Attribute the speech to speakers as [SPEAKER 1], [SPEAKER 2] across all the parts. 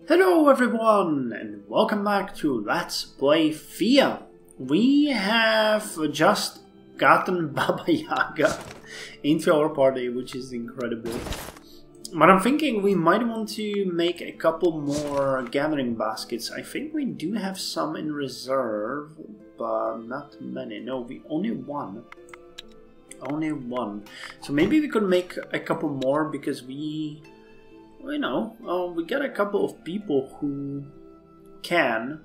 [SPEAKER 1] Hello everyone and welcome back to Let's Play Thea. We have just gotten Baba Yaga into our party, which is incredible. But I'm thinking we might want to make a couple more gathering baskets. I think we do have some in reserve, but not many. No, we only one. Only one. So maybe we could make a couple more because we got a couple of people who can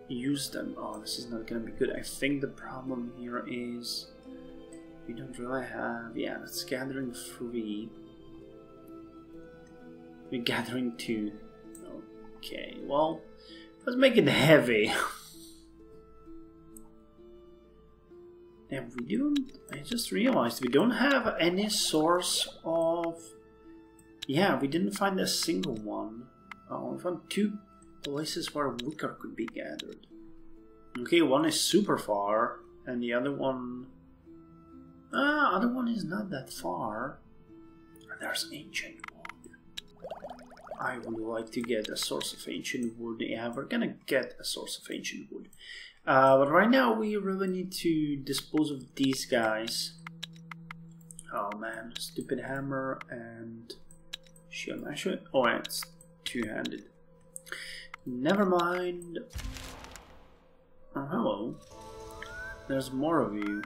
[SPEAKER 1] use them. Oh, this is not gonna be good. I think the problem here is we don't really have... Yeah, it's gathering 3. We're gathering 2. Okay, well, let's make it heavy. And we don't... I just realized we don't have any source of... Yeah, we didn't find a single one. Oh, we found 2 places where wicker could be gathered. Okay, one is super far, and the other one... other one is not that far. There's ancient wood. I would like to get a source of ancient wood. Yeah, we're gonna get a source of ancient wood. But right now we really need to dispose of these guys. Oh man, stupid hammer and... shield. Actually, oh, it's two-handed. Never mind. Oh, hello. There's more of you.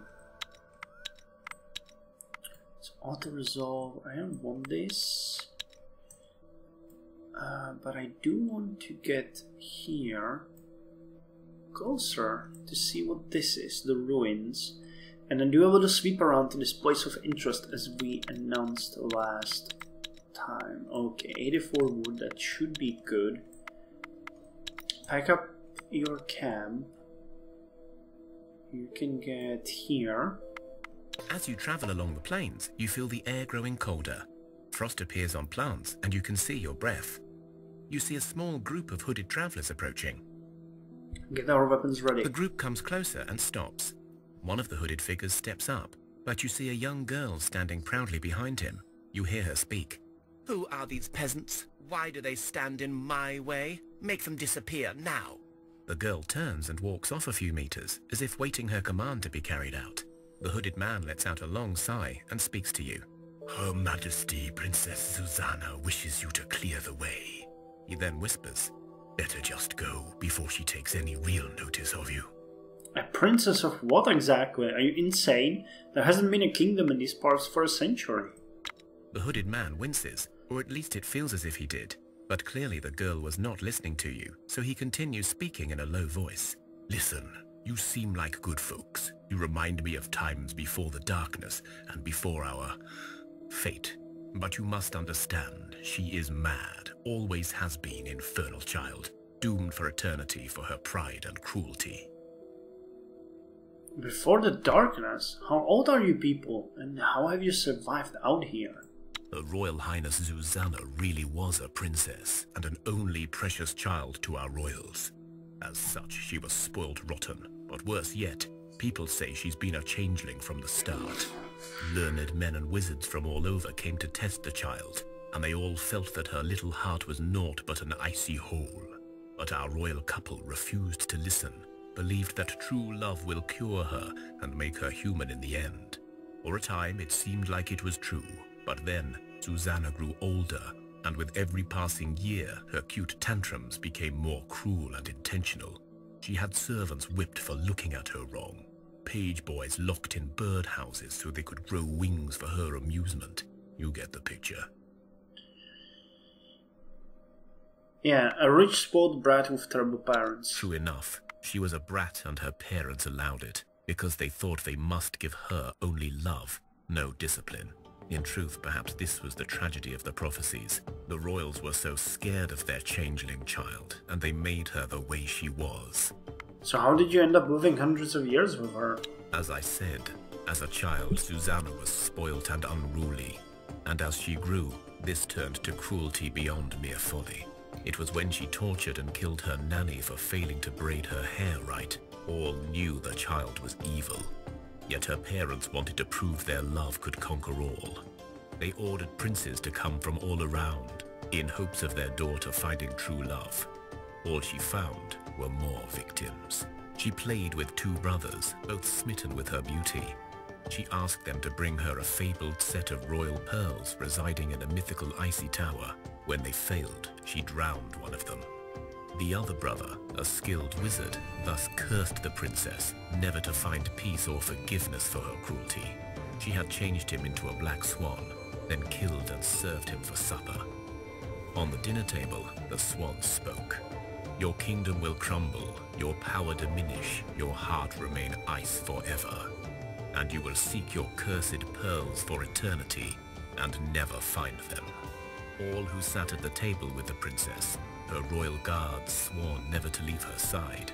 [SPEAKER 1] It's auto-resolve. I don't want this. But I do want to get here closer to see what this is, the ruins. And then do a little sweep around to this place of interest as we announced last time. Okay, 84 wood, that should be good. Pack up your camp. You can get here.
[SPEAKER 2] As you travel along the plains, you feel the air growing colder. Frost appears on plants and you can see your breath. You see a small group of hooded travelers approaching.
[SPEAKER 1] Get our weapons ready.
[SPEAKER 2] The group comes closer and stops. One of the hooded figures steps up, but you see a young girl standing proudly behind him. You hear her speak.
[SPEAKER 3] Who are these peasants? Why do they stand in my way? Make them disappear now.
[SPEAKER 2] The girl turns and walks off a few meters, as if waiting her command to be carried out. The hooded man lets out a long sigh and speaks to you.
[SPEAKER 4] Her Majesty, Princess Susanna, wishes you to clear the way.
[SPEAKER 2] He then whispers,
[SPEAKER 4] better just go before she takes any real notice of you.
[SPEAKER 1] A princess of what exactly? Are you insane? There hasn't been a kingdom in these parts for a century.
[SPEAKER 2] The hooded man winces, or at least it feels as if he did. But clearly the girl was not listening to you, so he continues speaking in a low voice.
[SPEAKER 4] Listen, you seem like good folks. You remind me of times before the darkness and before our fate. But you must understand, she is mad, always has been, infernal child, doomed for eternity for her pride and cruelty.
[SPEAKER 1] Before the darkness? How old are you people, and how have you survived out here?
[SPEAKER 4] Her Royal Highness Susanna really was a princess, and an only precious child to our royals. As such, she was spoiled rotten, but worse yet, people say she's been a changeling from the start. Learned men and wizards from all over came to test the child, and they all felt that her little heart was naught but an icy hole. But our royal couple refused to listen, believed that true love will cure her and make her human in the end. For a time it seemed like it was true, but then Susanna grew older, and with every passing year her cute tantrums became more cruel and intentional. She had servants whipped for looking at her wrong, page boys locked in birdhouses so they could grow wings for her amusement. You get the picture.
[SPEAKER 1] Yeah, a rich spoiled brat with terrible parents.
[SPEAKER 2] True enough. She was a brat and her parents allowed it, because they thought they must give her only love, no discipline. In truth, perhaps this was the tragedy of the prophecies. The royals were so scared of their changeling child, and they made her the way she was.
[SPEAKER 1] So how did you end up living hundreds of years with her?
[SPEAKER 2] As I said, as a child, Susanna was spoilt and unruly. And as she grew, this turned to cruelty beyond mere folly. It was when she tortured and killed her nanny for failing to braid her hair right. All knew the child was evil. Yet her parents wanted to prove their love could conquer all. They ordered princes to come from all around. in hopes of their daughter finding true love. All she found were more victims. She played with two brothers, both smitten with her beauty. She asked them to bring her a fabled set of royal pearls residing in a mythical icy tower. When they failed, she drowned one of them. The other brother, a skilled wizard, thus cursed the princess, never to find peace or forgiveness for her cruelty. She had changed him into a black swan, then killed and served him for supper. On the dinner table, the swan spoke. Your kingdom will crumble, your power diminish, your heart remain ice forever. And you will seek your cursed pearls for eternity, and never find them. All who sat at the table with the princess, her royal guards sworn never to leave her side,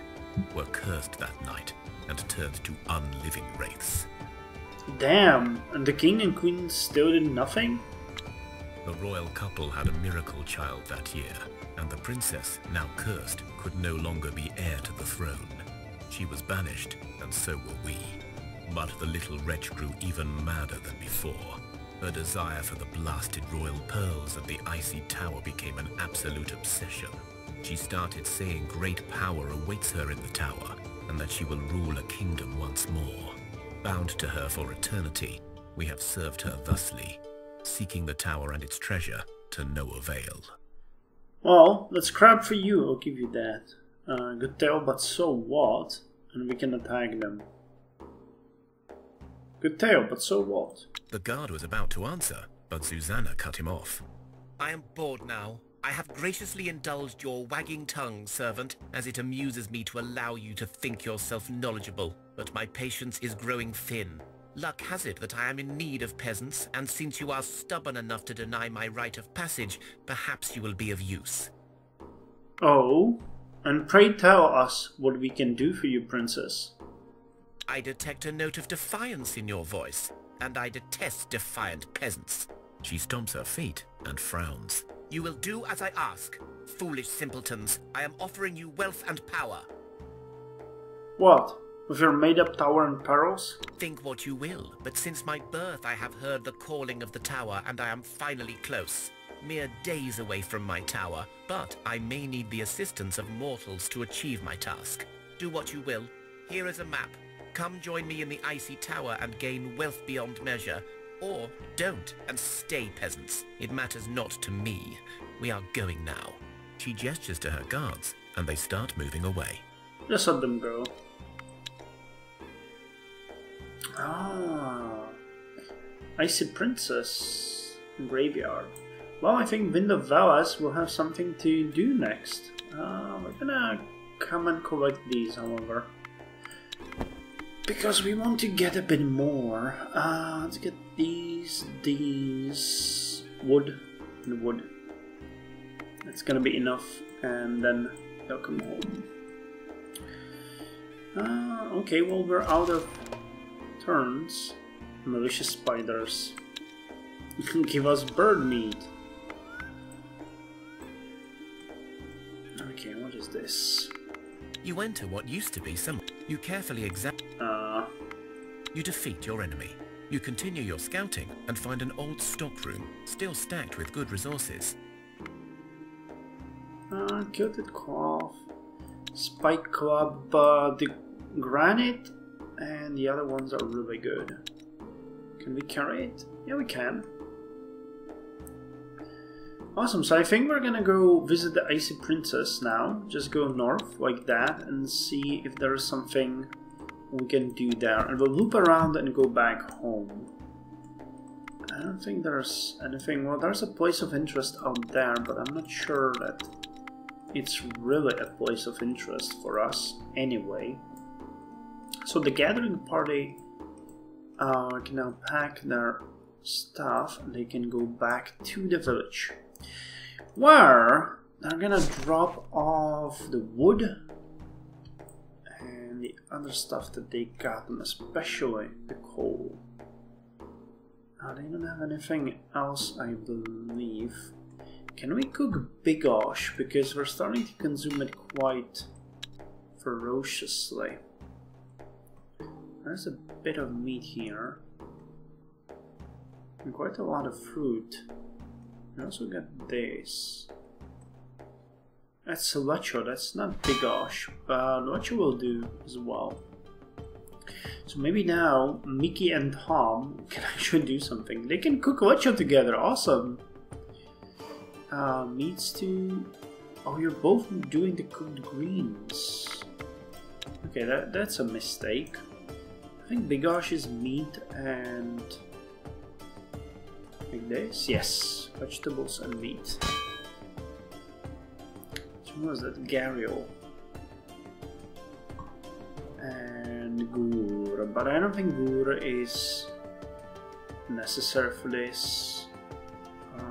[SPEAKER 2] were cursed that night and turned to unliving wraiths.
[SPEAKER 1] Damn, and the king and queen still did nothing?
[SPEAKER 2] The royal couple had a miracle child that year, and the princess, now cursed, could no longer be heir to the throne. She was banished, and so were we. But the little wretch grew even madder than before. Her desire for the blasted royal pearls of the icy tower became an absolute obsession. She started saying great power awaits her in the tower, and that she will rule a kingdom once more. Bound to her for eternity, we have served her thusly, seeking the tower and its treasure to no avail.
[SPEAKER 1] Well, that's crap for you, I'll give you that. Good tale, but so what? And we can attack them. Good tale, but so what?
[SPEAKER 2] The guard was about to answer, but Susanna cut him off.
[SPEAKER 3] I am bored now. I have graciously indulged your wagging tongue, servant, as it amuses me to allow you to think yourself knowledgeable. But my patience is growing thin. Luck has it that I am in need of peasants, and since you are stubborn enough to deny my rite of passage, perhaps you will be of use.
[SPEAKER 1] Oh, and pray tell us what we can do for you, princess.
[SPEAKER 3] I detect a note of defiance in your voice, and I detest defiant peasants.
[SPEAKER 2] She stomps her feet and frowns.
[SPEAKER 3] You will do as I ask. Foolish simpletons, I am offering you wealth and power.
[SPEAKER 1] What? With your made-up tower and pearls?
[SPEAKER 3] Think what you will, but since my birth I have heard the calling of the tower, and I am finally close. Mere days away from my tower, but I may need the assistance of mortals to achieve my task. Do what you will. Here is a map. Come join me in the icy tower and gain wealth beyond measure. Or don't, and stay, peasants. It matters not to me. We are going now.
[SPEAKER 2] She gestures to her guards, and they start moving away.
[SPEAKER 1] Just let them go. Ah, Icy Princess Graveyard. Well, I think Wind of Veles will have something to do next. We're gonna come and collect these, however, because we want to get a bit more. Let's get these, wood, and wood. That's gonna be enough, and then they'll come home. Okay, well, we're out of turns. Malicious spiders. Give us bird meat. Okay, what is this?
[SPEAKER 3] You enter what used to be some. You carefully examine.
[SPEAKER 2] You defeat your enemy. You continue your scouting and find an old stockroom, still stacked with good resources.
[SPEAKER 1] Gilded cloth, spike club, the granite, and the other ones are really good. Can we carry it? Yeah, we can. Awesome, so I think we're gonna go visit the Icy Princess now. Just go north like that and see if there is something we can do there. And we'll loop around and go back home. I don't think there's anything. Well, there's a place of interest out there, but I'm not sure that it's really a place of interest for us anyway. So the gathering party can now pack their stuff and they can go back to the village, where they're gonna drop off the wood and the other stuff that they got, and especially the coal. They don't have anything else, I believe. Can we cook bigosh? Because we're starting to consume it quite ferociously. There's a bit of meat here. And quite a lot of fruit. I also got this. That's Salacho, that's not Bigosh, but Lacho will do as well. So maybe now Mickey and Tom can actually do something. They can cook Lacho together, awesome! Meats to... Oh, you're both doing the cooked greens. Okay, that's a mistake. I think Bigosh is meat and... like this? Yes, vegetables and meat. So what was that? Gariel. And Gur. But I don't think Gur is necessary for this.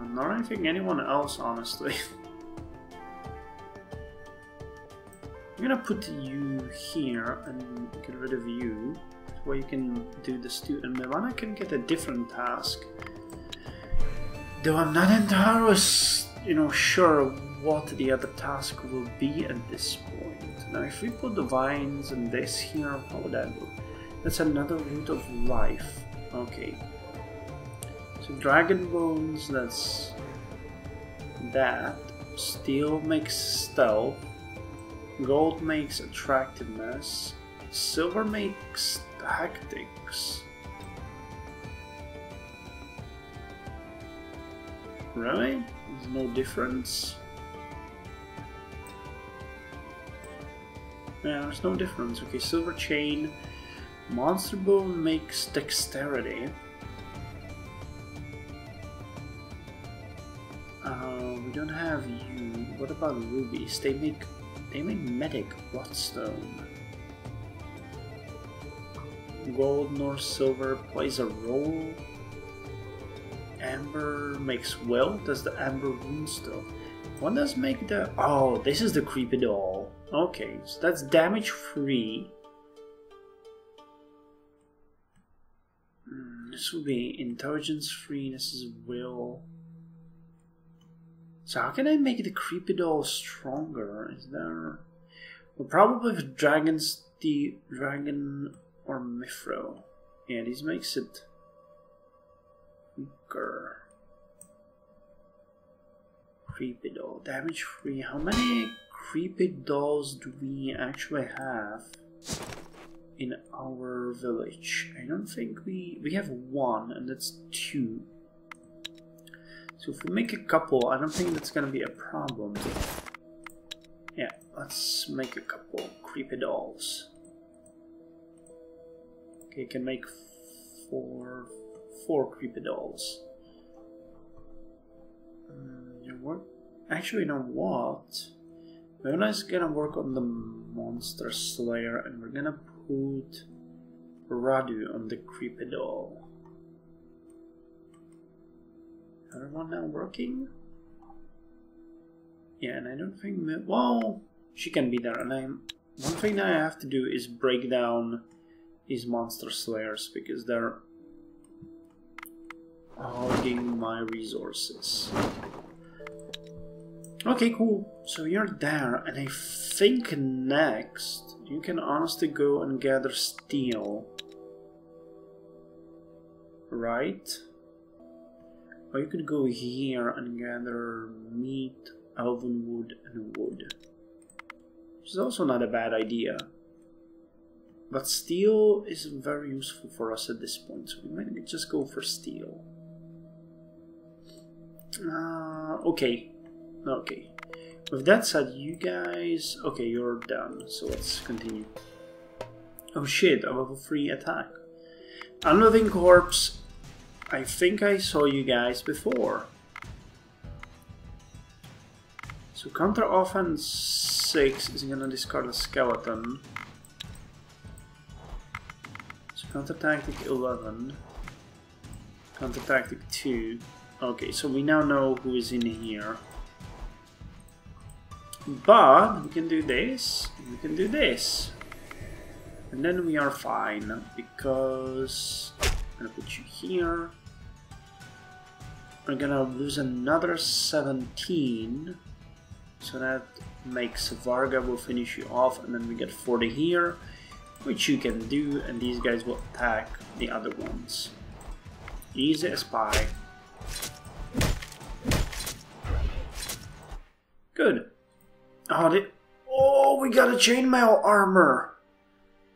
[SPEAKER 1] Nor I think anyone else, honestly. I'm gonna put you here and get rid of you, where you can do the stew, and Milana can get a different task. Though I'm not entirely, sure what the other task will be at this point. Now, if we put the vines and this here, how would that work? That's another root of life. Okay. So dragon bones, that's that. Steel makes stealth. Gold makes attractiveness. Silver makes tactics. Really? There's no difference? Yeah, there's no difference. Okay, silver chain. Monster bone makes dexterity. We don't have you. What about rubies? They make medic bloodstone. Gold nor silver plays a role. Amber makes well. Does the amber wound stuff? What does make the... Oh, this is the creepy doll. Okay, so that's damage free. This will be intelligence free. This is will. So how can I make the creepy doll stronger? Is there... Well, probably with dragons, the dragon or Mithro. Yeah, this makes it weaker. Creepy doll, damage free. How many creepy dolls do we actually have in our village? I don't think we have one, and that's 2. So if we make a couple, I don't think that's gonna be a problem. Yeah, let's make a couple creepy dolls. Okay, can make 4 creepy dolls. Actually, you know what? We're just gonna work on the monster slayer, and we're gonna put Radu on the creepy doll. Other one now working? Yeah, and I don't think... Well, she can be there, and one thing that I have to do is break down these monster slayers, because they're hogging my resources. Okay, cool. So you're there, and I think next you can honestly go and gather steel. Right? Or you could go here and gather meat, elven wood, and wood. Which is also not a bad idea. But steel is very useful for us at this point, so we might just go for steel. Okay. Okay. With that said, you guys... Okay, you're done, so let's continue. Oh shit, I have a free attack. Unloving Corpse. I think I saw you guys before. So counter offense 6 is gonna discard a skeleton. So counter tactic 11. Counter tactic 2. Okay, so we now know who is in here. But we can do this, and we can do this. And then we are fine, because I'm gonna put you here. We're gonna lose another 17. So that makes Varga will finish you off, and then we get 40 here, which you can do, and these guys will attack the other ones. Easy as pie. Good. Oh, we got a chainmail armor.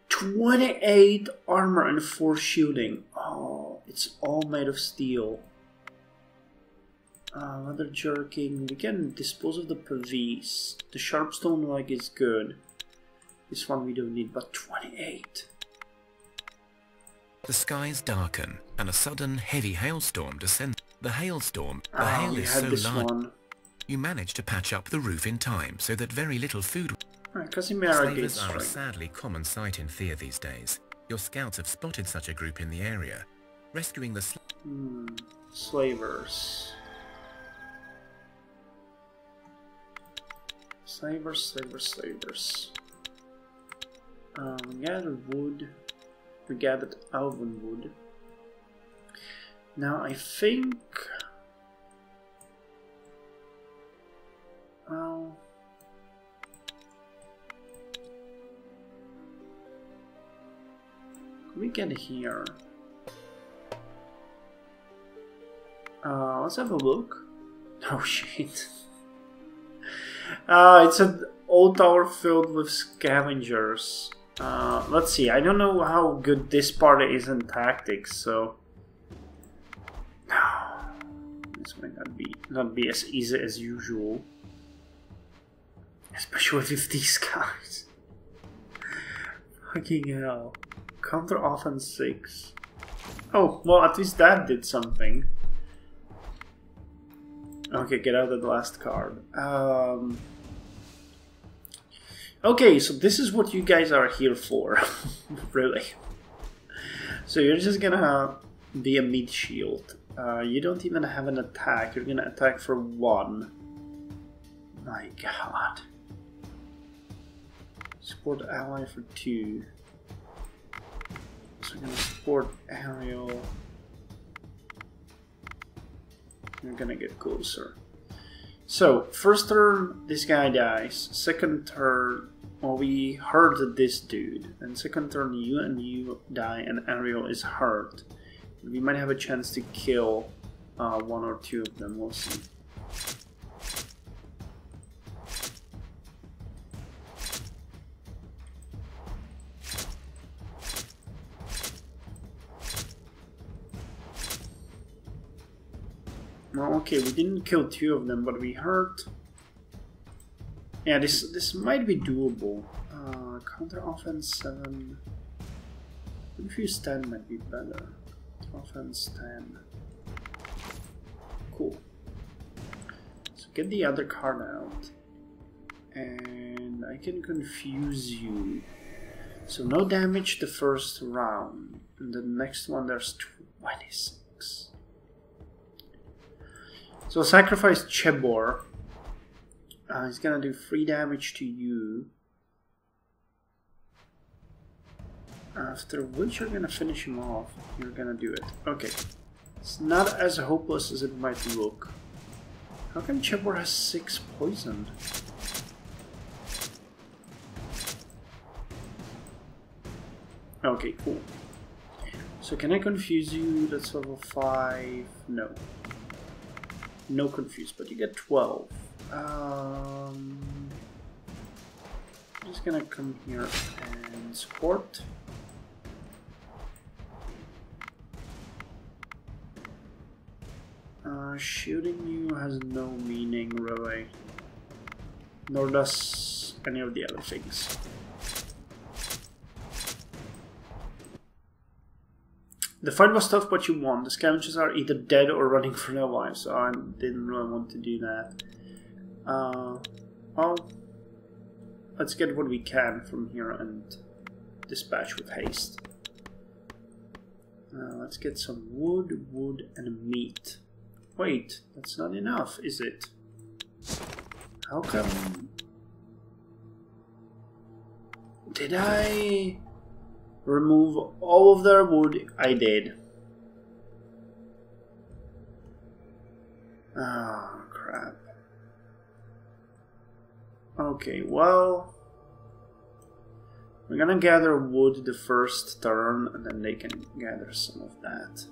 [SPEAKER 1] 28 armor and 4 shooting. Oh, it's all made of steel. Leather jerking. We can dispose of the Pavis. The sharpstone like is good. This one we don't need, but 28.
[SPEAKER 2] The skies darken, and a sudden heavy hailstorm descends. The hail is so large. You manage to patch up the roof in time, so that very little food. Slavers are a sadly common sight in Thea these days. Your scouts have spotted such a group in the area. Rescuing the
[SPEAKER 1] slavers. Slavers. We gathered wood. We gathered elven wood. Now I think... Well... Can we get here? Let's have a look. Oh shit. It's an old tower filled with scavengers. Let's see. I don't know how good this part is in tactics, so this might not be as easy as usual, especially with these guys. Fucking hell! Counter offense 6. Oh well, at least that did something. Okay, get out of the last card. Okay, so this is what you guys are here for, really. So you're just gonna be a meat shield. You don't even have an attack. You're gonna attack for 1. My god. Support ally for 2. So we're gonna support aerial. You're gonna get closer. So, first turn, this guy dies. Second turn, well, we hurt this dude. And second turn, you die and Ariel is hurt. We might have a chance to kill 1 or 2 of them, we'll see. Well, okay, we didn't kill 2 of them, but we hurt. Yeah, this might be doable. Counter offense 7. Confuse 10 might be better. Offense 10. Cool. So get the other card out. And I can confuse you. So no damage the first round. And the next one there's 26. So sacrifice Chebor. He's gonna do 3 damage to you. After which you're gonna finish him off. You're gonna do it. Okay. It's not as hopeless as it might look. How come Chebor has 6 poison? Okay, cool. So can I confuse you? That's level 5. No. No confuse, but you get 12. I'm just gonna come here and support. Shooting you has no meaning, really. Nor does any of the other things. The fight was tough, but you won. The scavengers are either dead or running for their lives, so I didn't really want to do that. Well, let's get what we can from here and dispatch with haste. Let's get some wood, and meat. Wait, that's not enough, is it? How come... Did I remove all of their wood? I did. Oh, crap. Okay, well... We're gonna gather wood the first turn, and then they can gather some of that.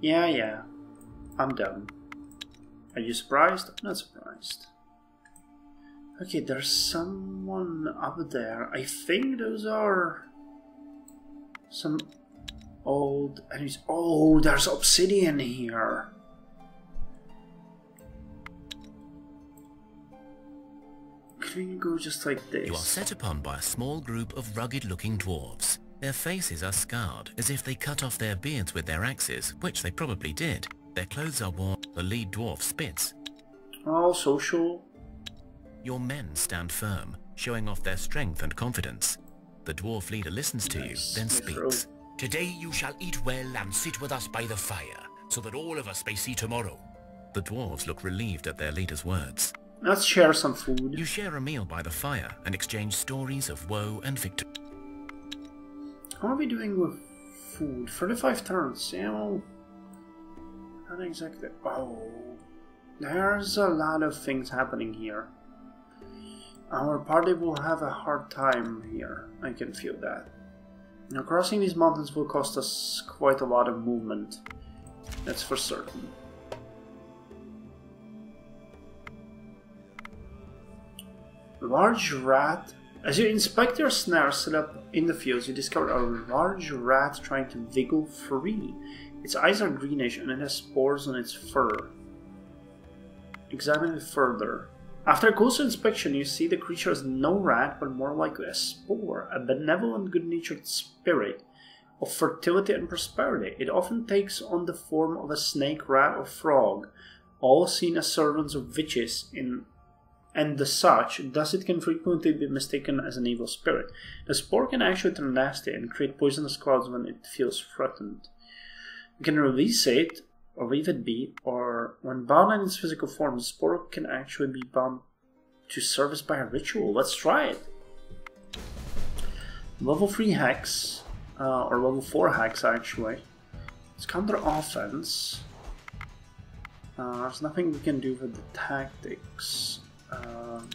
[SPEAKER 1] Yeah, I'm done. Are you surprised? I'm not surprised. Okay, there's someone up there. I think those are some old enemies. Oh, there's obsidian here. Can we go just like this?
[SPEAKER 3] You are set upon by a small group of rugged-looking dwarves. Their faces are scarred, as if they cut off their beards with their axes, which they probably did. Their clothes are worn. The lead dwarf spits.
[SPEAKER 1] Oh, social.
[SPEAKER 3] Your men stand firm, showing off their strength and confidence. The dwarf leader listens to you, then speaks.
[SPEAKER 4] Today you shall eat well and sit with us by the fire, so that all of us may see tomorrow.
[SPEAKER 3] The dwarves look relieved at their leader's words.
[SPEAKER 1] Let's share some food.
[SPEAKER 3] You share a meal by the fire and exchange stories of woe and victory.
[SPEAKER 1] How are we doing with food? 35 turns. Yeah, well, not exactly. Oh, there's a lot of things happening here. Our party will have a hard time here. I can feel that. Now, crossing these mountains will cost us quite a lot of movement. That's for certain. Large rat. As you inspect your snare set up in the fields, you discover a large rat trying to wiggle free. Its eyes are greenish and it has spores on its fur. Examine it further. After a closer inspection, you see the creature is no rat, but more like a spore, a benevolent, good-natured spirit of fertility and prosperity. It often takes on the form of a snake, rat, or frog, all seen as servants of witches and the such, thus it can frequently be mistaken as an evil spirit. The spore can actually turn nasty and create poisonous clouds when it feels threatened. You can release it, or leave it be, or when bound in its physical form, the spore can actually be bound to service by a ritual. Let's try it! Level 3 hex, or level 4 hex actually. It's counter offense. There's nothing we can do with the tactics.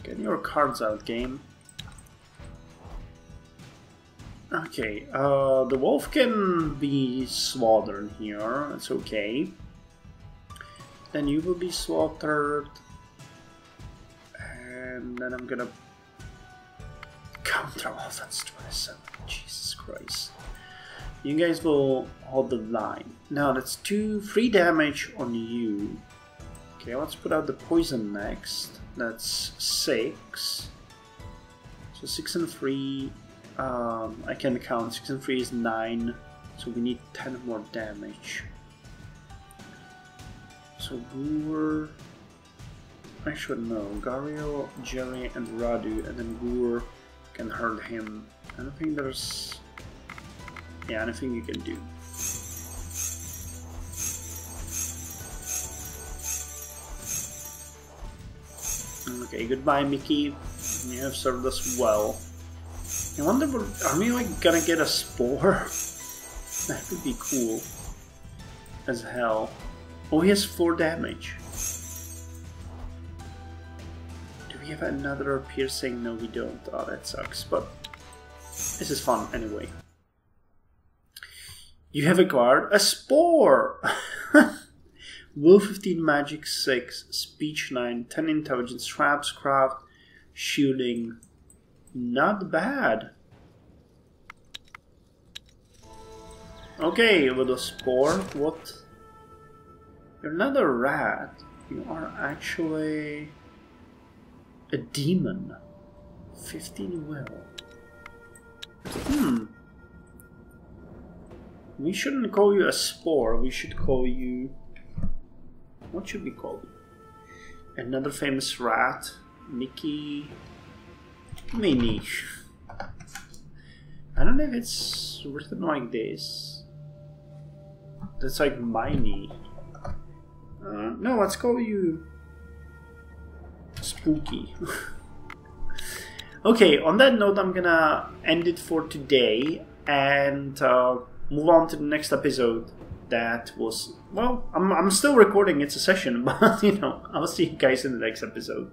[SPEAKER 1] Get your cards out, game. Okay, the wolf can be slaughtered here, that's okay. Then you will be slaughtered. And then I'm gonna counter offense 27. Jesus Christ. You guys will hold the line. Now that's 3 damage on you. Okay, let's put out the poison next. That's 6. So 6 and 3. I can count. 6 and 3 is 9. So we need 10 more damage. So Brewer. Actually, no. Gario, Jerry, and Radu, and then Brewer can hurt him. I don't think there's. Yeah, anything you can do. Okay, goodbye, Mickey. You have served us well. I wonder, are we like gonna get a spore? That would be cool as hell. Oh, he has 4 damage. Do we have another piercing? No, we don't. Oh, that sucks. But this is fun anyway. You have acquired a spore! Will 15, magic 6, speech 9, 10 intelligence, traps, craft, shielding. Not bad. Okay, little spore. What? You're not a rat. You are actually a demon. 15 will. We shouldn't call you a spore. We should call you... What should we call you? Another famous rat. Mickey... Minnie. I don't know if it's written like this. That's like Miney. No, let's call you Spooky. Okay, on that note, I'm gonna end it for today and move on to the next episode. That was, well, I'm still recording, it's a session, but you know, I'll see you guys in the next episode.